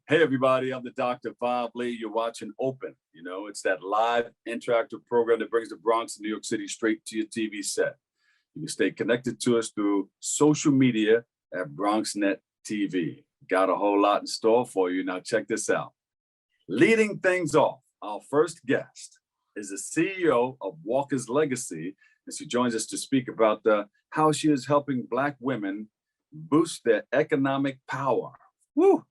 Hey, everybody, I'm the Dr. Bob Lee. You're watching Open. You know, it's that live interactive program that brings the Bronx and New York City straight to your TV set. You can stay connected to us through social media at BronxNet TV. Got a whole lot in store for you. Now, check this out. Leading things off, our first guest is the CEO of Walker's Legacy, and she joins us to speak about how she is helping Black women boost their economic power. Woo!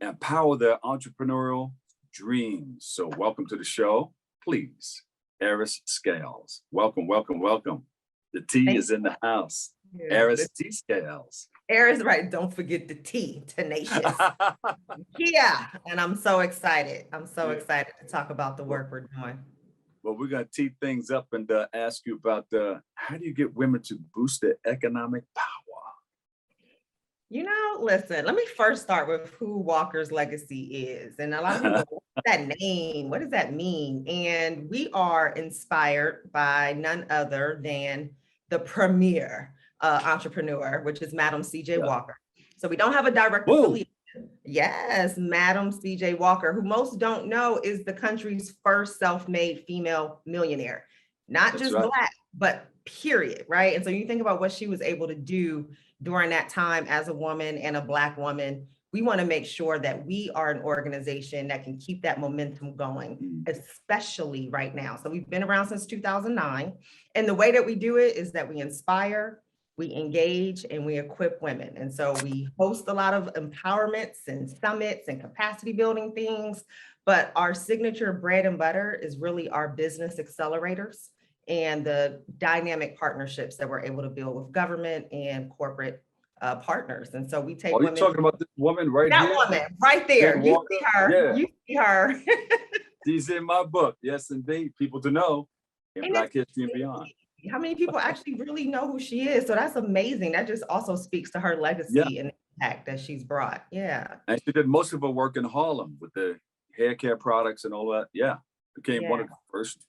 Empower their entrepreneurial dreams. So welcome to the show. Please, Eris Scales. Welcome, welcome, welcome. The T is in the house. Eris T. Scales. Eris, right. Don't forget the T, tenacious. Yeah, and I'm so excited. I'm so excited to talk about the work we're doing. Well, we're going to tee things up and ask you about how do you get women to boost their economic power? You know, listen, let me first start with who Walker's Legacy is. And a lot of people, what's that name? What does that mean? And we are inspired by none other than the premier entrepreneur, which is Madam C.J. Walker. So we don't have a direct affiliate. Yes, Madam C.J. Walker, who most don't know is the country's first self-made female millionaire. Not just Black, but period, right? And so you think about what she was able to do during that time as a woman and a Black woman. We want to make sure that we are an organization that can keep that momentum going, especially right now. So we've been around since 2009. And the way that we do it is that we inspire, we engage, and we equip women. And so we host a lot of empowerments and summits and capacity building things. But our signature bread and butter is really our business accelerators and the dynamic partnerships that we're able to build with government and corporate partners. And so we take women. You're talking about this woman right here? That woman right there. You see her. Yeah. You see her. She's in my book. Yes, indeed. People to know in Black History and Beyond. How many people actually really know who she is? So that's amazing. That just also speaks to her legacy and impact that she's brought. Yeah. And she did most of her work in Harlem with the hair care products and all that. Yeah. Became one of the first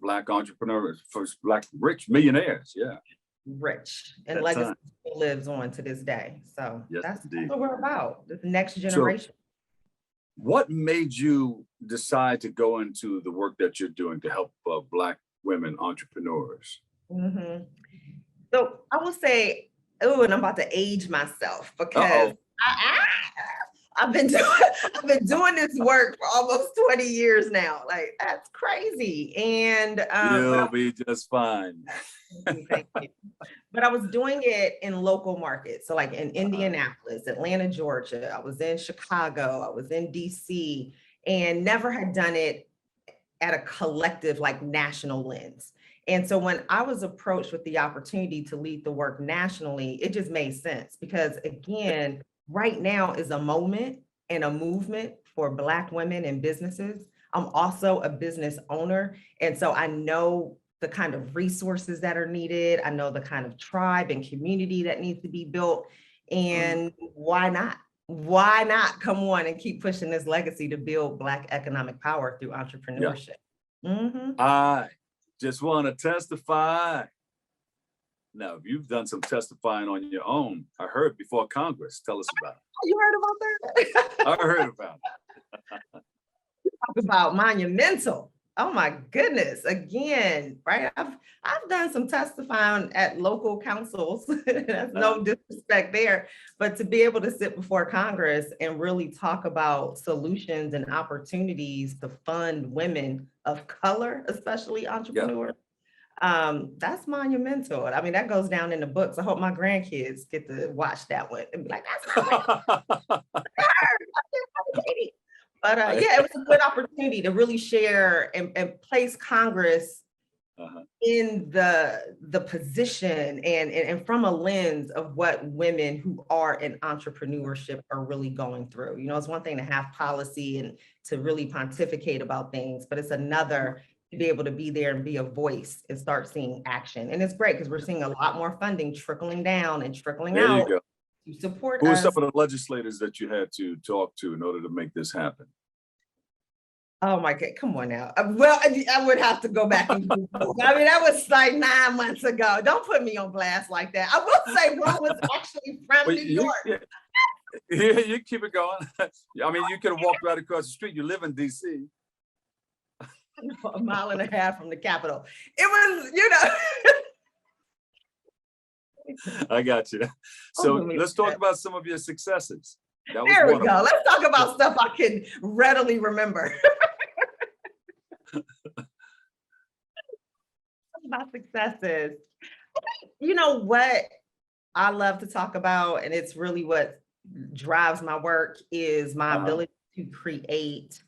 Black entrepreneurs, first Black rich millionaires. Yeah. Rich. And legacy lives on to this day. So that's what we're about, the next generation. So, what made you decide to go into the work that you're doing to help Black women entrepreneurs? So I will say, and I'm about to age myself because I've been doing this work for almost 20 years now. Like, that's crazy. And you'll be just fine. Thank you. But I was doing it in local markets. So like in Indianapolis, Atlanta, Georgia, I was in Chicago, I was in DC, and never had done it at a collective, like national lens. And so when I was approached with the opportunity to lead the work nationally, it just made sense because, again, right now is a moment and a movement for Black women and businesses. I'm also a business owner. And so I know the kind of resources that are needed. I know the kind of tribe and community that needs to be built. And why not? Why not come on and keep pushing this legacy to build Black economic power through entrepreneurship? I just want to testify. Now, if you've done some testifying on your own, I heard before Congress. Tell us about it. You heard about that? I heard about it. Talk about monumental. Oh my goodness. Again, right? I've done some testifying at local councils. That's no disrespect there. But to be able to sit before Congress and really talk about solutions and opportunities to fund women of color, especially entrepreneurs, that's monumental. I mean, that goes down in the books. I hope my grandkids get to watch that one and be like, that's But it was a good opportunity to really share and place Congress in the position and from a lens of what women who are in entrepreneurship are really going through. You know, it's one thing to have policy and to really pontificate about things, but it's another to be able to be there and be a voice and start seeing action. And it's great because we're seeing a lot more funding trickling down and trickling out to support us. Who are some of the legislators that you had to talk to in order to make this happen? Oh my God, come on now. Well, I would have to go back and Google. I mean, that was like 9 months ago. Don't put me on blast like that. I will say one was actually from New York. Yeah, you keep it going. I mean, you could have walked right across the street. You live in DC. A mile and a half from the Capitol. It was, you know. I got you. So Don't let's talk about some of your successes. That was There we one of go. them. Let's talk about stuff I can readily remember. About successes. You know what I love to talk about, and it's really what drives my work, is my ability to create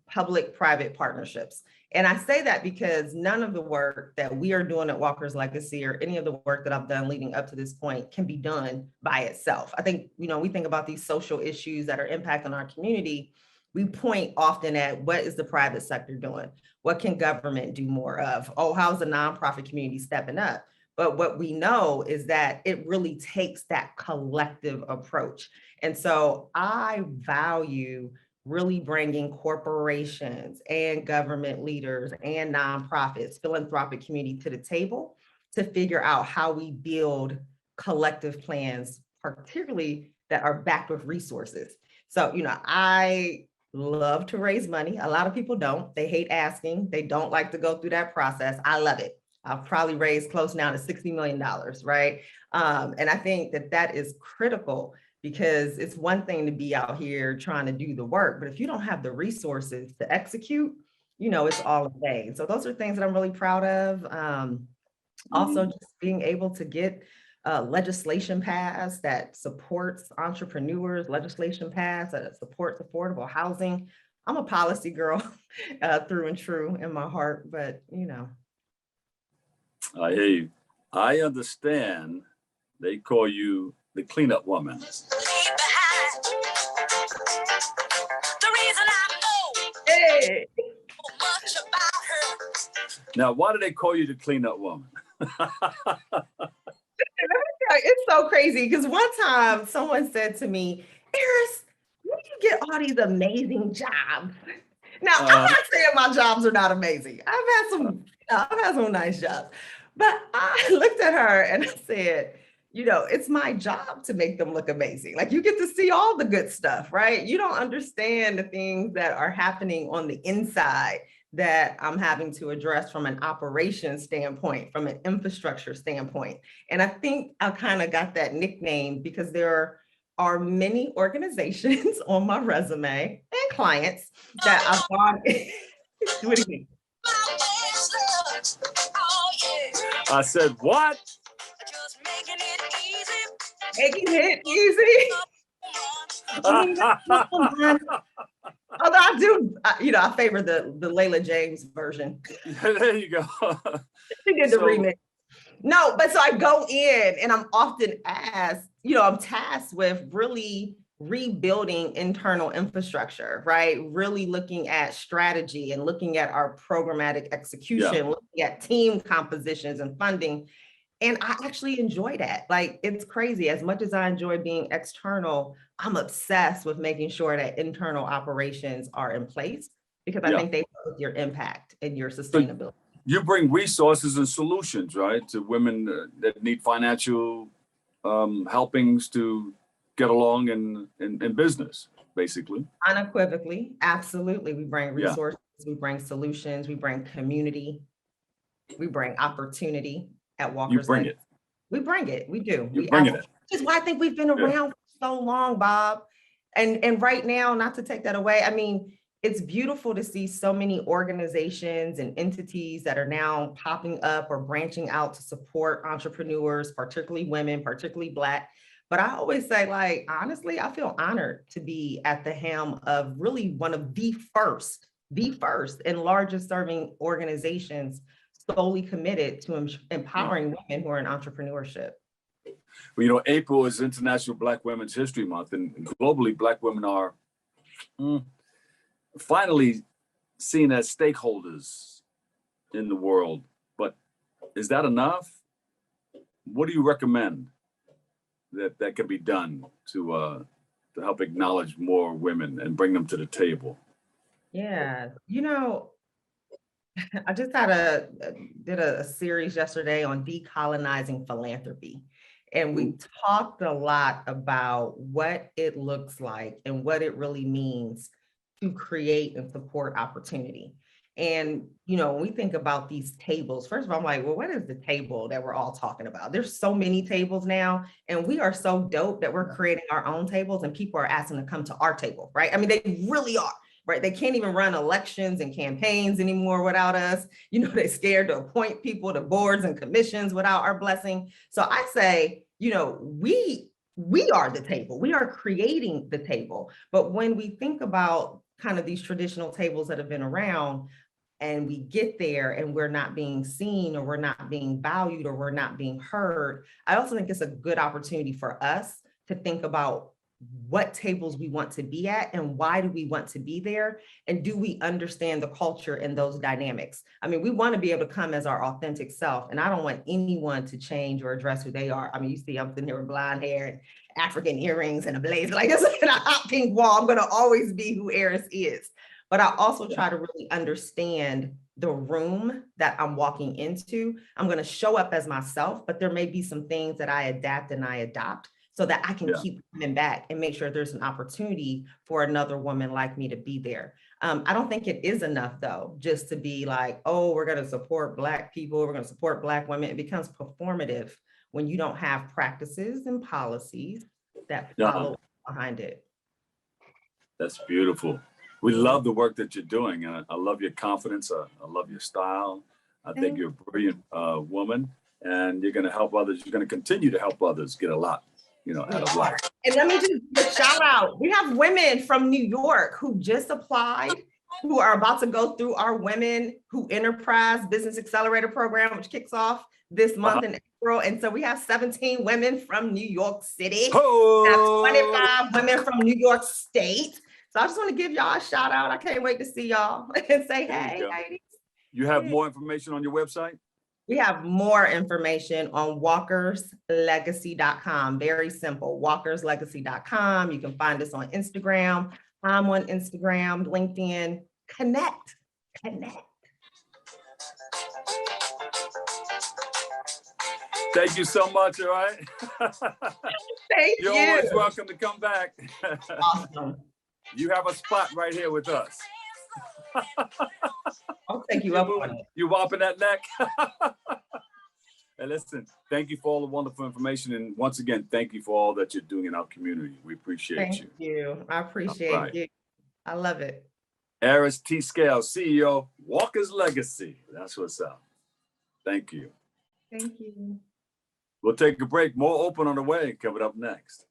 public-private partnerships. And I say that because none of the work that we are doing at Walker's Legacy or any of the work that I've done leading up to this point can be done by itself. I think, you know, we think about these social issues that are impacting our community. We point often at what is the private sector doing? What can government do more of? Oh, how's the nonprofit community stepping up? But what we know is that it really takes that collective approach. And so I value really bringing corporations and government leaders and nonprofits, philanthropic community to the table to figure out how we build collective plans, particularly that are backed with resources. So, you know, I love to raise money. A lot of people don't. They hate asking. They don't like to go through that process. I love it. I've probably raised close now to $60 million, right? And I think that that is critical, because it's one thing to be out here trying to do the work, but if you don't have the resources to execute, you know, it's all in vain. So those are things that I'm really proud of. Also, just being able to get legislation passed that supports entrepreneurs, legislation passed that supports affordable housing. I'm a policy girl through and true in my heart, but you know. I hear you. I understand they call you the cleanup woman. Hey. Now, why do they call you the cleanup woman? It's so crazy because one time someone said to me, Eris, where do you get all these amazing jobs? Now, I'm not saying my jobs are not amazing. I've had some nice jobs, but I looked at her and I said, you know, it's my job to make them look amazing. Like, you get to see all the good stuff, right? You don't understand the things that are happening on the inside that I'm having to address from an operations standpoint, from an infrastructure standpoint. And I think I kind of got that nickname because there are many organizations on my resume and clients that I've gone. What do you mean? I said, what? Making it easy. I mean, although I do, you know, I favor the Layla James version. There you go. She did the remix. No, but so I go in and I'm often asked, you know, I'm tasked with really rebuilding internal infrastructure, right? Really looking at strategy and looking at our programmatic execution, looking at team compositions and funding. And I actually enjoy that. Like, it's crazy. As much as I enjoy being external, I'm obsessed with making sure that internal operations are in place, because I think they help with your impact and your sustainability. So you bring resources and solutions, right, to women that need financial helpings to get along in business, basically. Unequivocally, absolutely. We bring resources, we bring solutions, we bring community, we bring opportunity at Walker's. You bring it. We bring it. We do. You bring it. Which is why I think we've been around for so long, Bob. And right now, not to take that away, I mean, it's beautiful to see so many organizations and entities that are now popping up or branching out to support entrepreneurs, particularly women, particularly Black. But I always say, like, honestly, I feel honored to be at the helm of really one of the first and largest serving organizations solely committed to empowering women who are in entrepreneurship. Well, you know, April is International Black Women's History Month, and globally, Black women are finally seen as stakeholders in the world. But is that enough? What do you recommend that can be done to help acknowledge more women and bring them to the table? Yeah, you know, I just did a series yesterday on decolonizing philanthropy. And we talked a lot about what it looks like and what it really means to create and support opportunity. And, you know, when we think about these tables, first of all, I'm like, well, what is the table that we're all talking about? There's so many tables now, and we are so dope that we're creating our own tables and people are asking to come to our table, right? I mean, they really are, right? They can't even run elections and campaigns anymore without us. You know, they're scared to appoint people to boards and commissions without our blessing. So I say, you know, we are the table. We are creating the table. But when we think about kind of these traditional tables that have been around, and we get there and we're not being seen, or we're not being valued, or we're not being heard, I also think it's a good opportunity for us to think about what tables we want to be at and why do we want to be there, and do we understand the culture and those dynamics. I mean, we want to be able to come as our authentic self, and I don't want anyone to change or address who they are. I mean, you see I'm sitting here with blonde hair and African earrings and a blazer like this and a hot pink wall. I'm going to always be who Eris is. But I also try to really understand the room that I'm walking into. I'm going to show up as myself, but there may be some things that I adapt and I adopt so that I can keep coming back and make sure there's an opportunity for another woman like me to be there. I don't think it is enough, though, just to be like, oh, we're going to support Black people, we're going to support Black women. It becomes performative when you don't have practices and policies that follow behind it. That's beautiful. We love the work that you're doing. I love your confidence. I love your style. I think you're a brilliant woman, and you're going to help others. You're going to continue to help others get a lot, you know, out of life. And let me just give a shout out. We have women from New York who just applied, who are about to go through our Women Who Enterprise Business Accelerator Program, which kicks off this month in April. And so we have 17 women from New York City. Oh! We have 25 women from New York State. So I just want to give y'all a shout out. I can't wait to see y'all and say, hey, ladies. You have more information on your website? We have more information on walkerslegacy.com. Very simple, walkerslegacy.com. You can find us on Instagram. I'm on Instagram, LinkedIn. Connect. Thank you so much, all right? Thank you. You're always welcome to come back. Awesome. You have a spot right here with us. I'll take you up on it. You whopping that neck? And listen, thank you for all the wonderful information. And once again, thank you for all that you're doing in our community. We appreciate you. Thank you. I appreciate you. I love it. Eris T. Scales, CEO, Walker's Legacy. That's what's up. Thank you. Thank you. We'll take a break. More Open on the way. Coming up next.